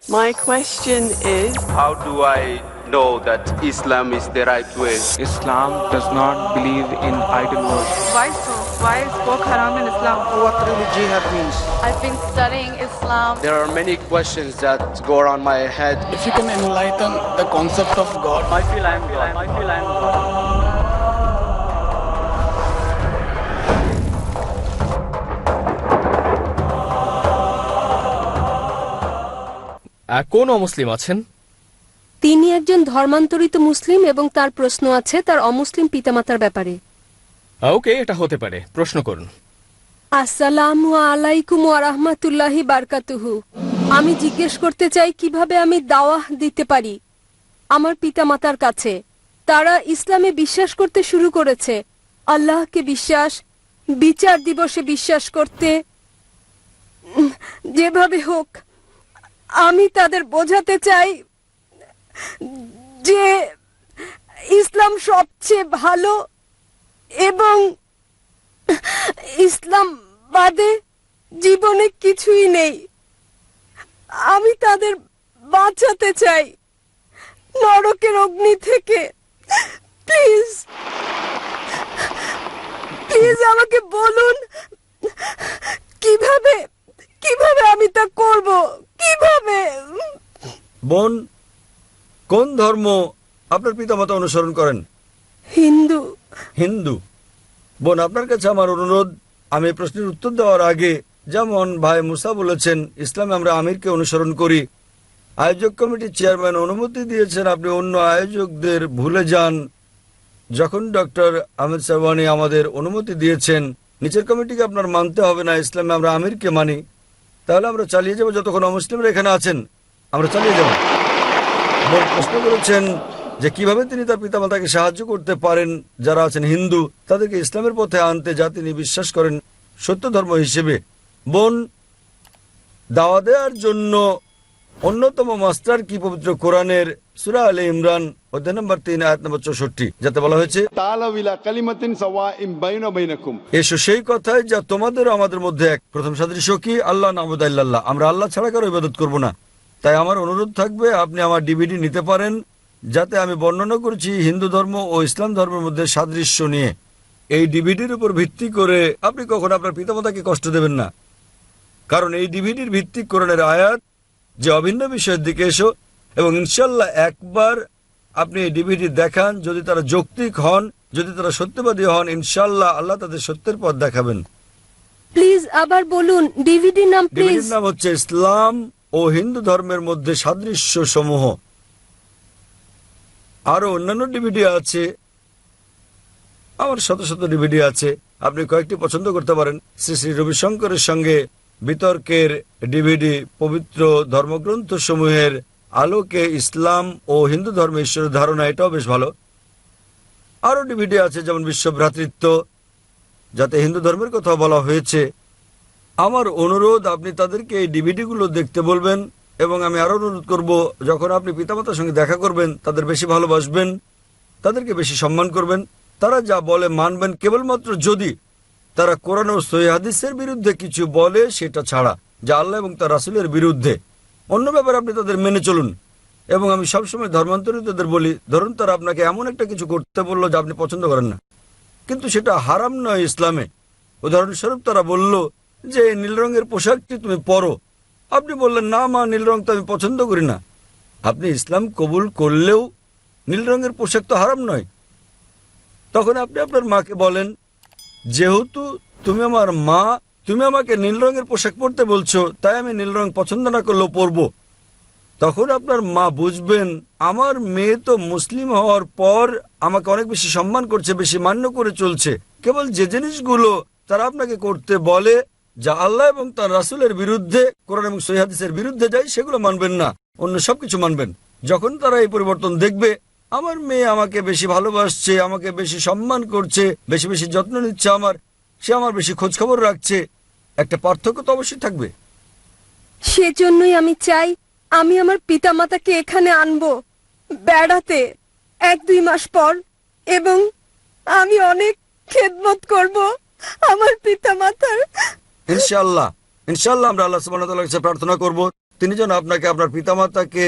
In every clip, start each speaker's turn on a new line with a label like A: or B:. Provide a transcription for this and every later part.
A: My question is,
B: how do I know that Islam is the right way?
C: Islam does not believe in idol worship.
D: Why so? Why is pork haram in Islam?
E: What really jihad means?
F: I've been studying Islam.
E: There are many questions that go around my head.
G: If you can enlighten the concept of God,
H: mahfile, I am God. Mahfile, I am God.
I: কোন অমুসলিম আছেন?
J: তিনি একজন ধর্মান্তরিত মুসলিম এবং তার প্রশ্ন আছে তার অমুসলিম পিতামাতার ব্যাপারে।
I: ওকে, এটা হতে পারে, প্রশ্ন করুন।
J: আসসালামু আলাইকুম ওয়া রাহমাতুল্লাহি বারাকাতুহু। আমি জিজ্ঞেস করতে চাই কিভাবে আমি দাওয়াহ দিতে পারি আমার পিতামাতার কাছে। তারা ইসলামে বিশ্বাস করতে শুরু করেছে, আল্লাহকে বিশ্বাস, বিচার দিবসে বিশ্বাস করতে। যেভাবে হোক আমি তাদের বোঝাতে চাই যে ইসলাম সবচেয়ে ভালো এবং ইসলাম বাদে জীবনে কিছুই নেই। আমি তাদের বাঁচাতে চাই নরকের অগ্নি থেকে। প্লিজ প্লিজ আমাকে বলুন কিভাবে কিভাবে আমি তা করব, কিভাবে?
K: বোন, কোন ধর্ম আপনার পিতামাতা অনুসরণ করেন?
J: হিন্দু।
K: হিন্দু। বোন, আপনার কাছে আমার অনুরোধ, আমি প্রশ্নের উত্তর দেওয়ার আগে, যেমন ভাই মুসা বলেছেন ইসলামে আমরা আমিরকে অনুসরণ করি, আয়োজক কমিটির চেয়ারম্যান অনুমতি দিয়েছেন, আপনি অন্য আয়োজকদের ভুলে যান। যখন ডক্টর আহমেদ সাহবানি আমাদের অনুমতি দিয়েছেন নিচের কমিটিকে আপনার মানতে হবে না, ইসলামে আমরা আমিরকে মানি, তাহলে আমরা চালিয়ে যাব। যতক্ষণ অমুসলিমরা এখানে আছেন আমরা চালিয়ে যাব। বোন প্রশ্ন করেছেন যে কিভাবে তিনি তার পিতামাতাকে সাহায্য করতে পারেন যারা আছেন হিন্দু, তাদেরকে ইসলামের পথে আনতে, যা তিনি বিশ্বাস করেন সত্য ধর্ম হিসেবে। বোন, দাওয়া দেওয়ার জন্য অন্যতম মাস্টার কি পবিত্র কোরআনের সূরা আলে ইমরান অধ্যায় নম্বর 3 আয়াত নম্বর 64, যাতে বলা হয়েছে এসো সেই কথায় যা তোমাদের আমাদের মধ্যে এক। প্রথম সাদৃশ্য কি? আল্লাহ নাবুদু ইল্লাল্লাহ, আমরা আল্লাহ ছাড়া কারো ইবাদত করব না। তাই আমার অনুরোধ থাকবে আপনি আমার ডিভিডি নিতে পারেন, যাতে আমি বর্ণনা করেছি হিন্দু ধর্ম ও ইসলাম ধর্মের মধ্যে সাদৃশ্য নিয়ে। এই ডিভিডির উপর ভিত্তি করে আপনি কখনো আপনার পিতামাতাকে কষ্ট দেবেন না, কারণ এই ডিভিডির ভিত্তি কোরআনের আয়াত যে অভিন্ন বিষয়ের দিকে এসো, এবং ইনশাল্লাহ একবার আপনি এই ডিভিডি দেখান, যদি তারা যৌক্তিক হন, যদি তারা সত্যবাদী হন, ইনশাল্লাহ আল্লাহ তাদের সত্যের পথ দেখাবেন।
J: প্লিজ আবার বলুন ডিভিডির নাম।
K: ডিভিডির নাম হচ্ছে ইসলাম ও হিন্দু ধর্মের মধ্যে সাদৃশ্য সমূহ। আরো অন্যান্য ডিভিডি আছে, আমার শত শত ডিভিডি আছে, আপনি কয়েকটি পছন্দ করতে পারেন। শ্রী শ্রী রবিশঙ্করের সঙ্গে বিতর্কের ডিভিডি, পবিত্র ধর্মগ্রন্থ সমূহের আলোকে ইসলাম ও হিন্দু ধর্মে ঈশ্বরের ধারণা, এটাও বেশ ভালো। আরো ডিভিডি আছে যেমন বিশ্ব ভ্রাতৃত্ব, যাতে হিন্দু ধর্মের কথা বলা হয়েছে। আমার অনুরোধ আপনি তাদেরকে এই ডিভিডিগুলো দেখতে বলবেন, এবং আমি আরো অনুরোধ করব যখন আপনি পিতামাতার সঙ্গে দেখা করবেন তাদের বেশি ভালোবাসবেন, তাদেরকে বেশি সম্মান করবেন। তারা যা বলে মানবেন কেবলমাত্র যদি তারা কোরআন ও সহিহ হাদিসের বিরুদ্ধে কিছু বলে, সেটা ছাড়া, যা আল্লাহ এবং তার রাসূলের বিরুদ্ধে। অন্য ব্যাপারে আপনি তাদের মেনে চলুন। এবং আমি সবসময় ধর্মান্তরিতদের বলি, ধরুন তারা আপনাকে এমন একটা কিছু করতে বললো যা আপনি পছন্দ করেন না, কিন্তু সেটা হারাম নয় ইসলামে। উদাহরণস্বরূপ তারা বলল যে নীল রঙের পোশাকটি তুমি পরো, আপনি বললেন না মা, নীল রং তো আমি পছন্দ করি না। আপনি ইসলাম কবুল করলেও নীল রঙের পোশাক তো হারাম নয়। তখন আপনি আপনার মাকে বলেন, যেহেতু তুমি আমার মা, তুমি আমাকে নীল রঙের পোশাক পরতে বলছো, তাই আমি নীল রং পছন্দ না করলেও পরবো। তখন আপনার মা বুঝবেন আমার মেয়ে তো মুসলিম হওয়ার পর আমাকে অনেক বেশি সম্মান করছে, বেশি মান্য করে চলছে। কেবল যে জিনিসগুলো তারা আপনাকে করতে বলে যা আল্লাহ এবং তার রাসূলের বিরুদ্ধে, কোরআন এবং সহিহ হাদিসের বিরুদ্ধে যায়, সেগুলো মানবেন না, অন্য সবকিছু মানবেন। যখন তারা এই পরিবর্তন দেখবে, আমার মেয়ে আমাকে বেশি ভালোবাসছে, আমাকে বেশি সম্মান করছে, বেশি বেশি যত্ন নিচ্ছে আমার, সে আমার বেশি খোঁজ খবর রাখছে, একটা পার্থক্য তো অবশ্যই থাকবে।
J: সেজন্যই আমি চাই আমি আমার পিতামাতাকে এখানে আনবো বেড়াতে 1-2 মাস পর, এবং আমি অনেক খেদমত করব আমার পিতামাতার।
K: ইনশাআল্লাহ ইনশাআল্লাহ আমরা আল্লাহ সুবহানাহু ওয়া তাআলার কাছে প্রার্থনা করব তিনি যেন আপনাকে আপনার পিতামাতাকে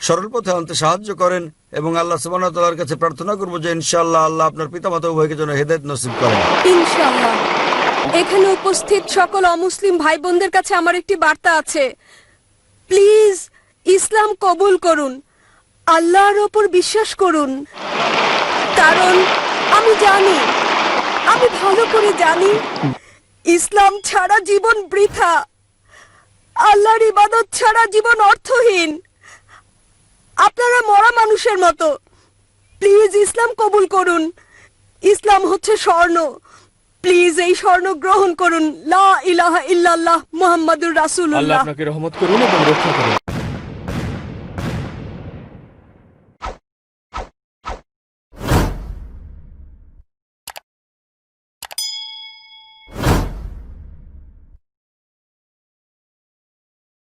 K: সরল পথে আনতে সাহায্য করেন, এবং আল্লাহ সুবহানাহু ওয়া তাআলার কাছে প্রার্থনা করব যে ইনশাআল্লাহ আল্লাহ আপনার পিতামাতা উভয়কে যেন হেদায়েত নসিব করেন।
J: ইনশাআল্লাহ। এখানে উপস্থিত সকল অমুসলিম ভাই বোনদের কাছে আমার একটি বার্তা আছে। প্লিজ ইসলাম কবুল করুন, আল্লাহর ওপর বিশ্বাস করুন, কারণ আমি ভালো করে জানি ইসলাম ছাড়া জীবন বৃথা, আল্লাহর ইবাদত ছাড়া জীবন অর্থহীন। আপনারা মরা মানুষের মতো। প্লিজ ইসলাম কবুল করুন। ইসলাম হচ্ছে স্বর্ণ, প্লিজ এই স্বর্ণ গ্রহণ করুন। লা ইলাহা ইল্লাল্লাহ মুহাম্মাদুর রাসূলুল্লাহ।
I: আল্লাহ আপনাকে রহমত করুন এবং রক্ষা করুন।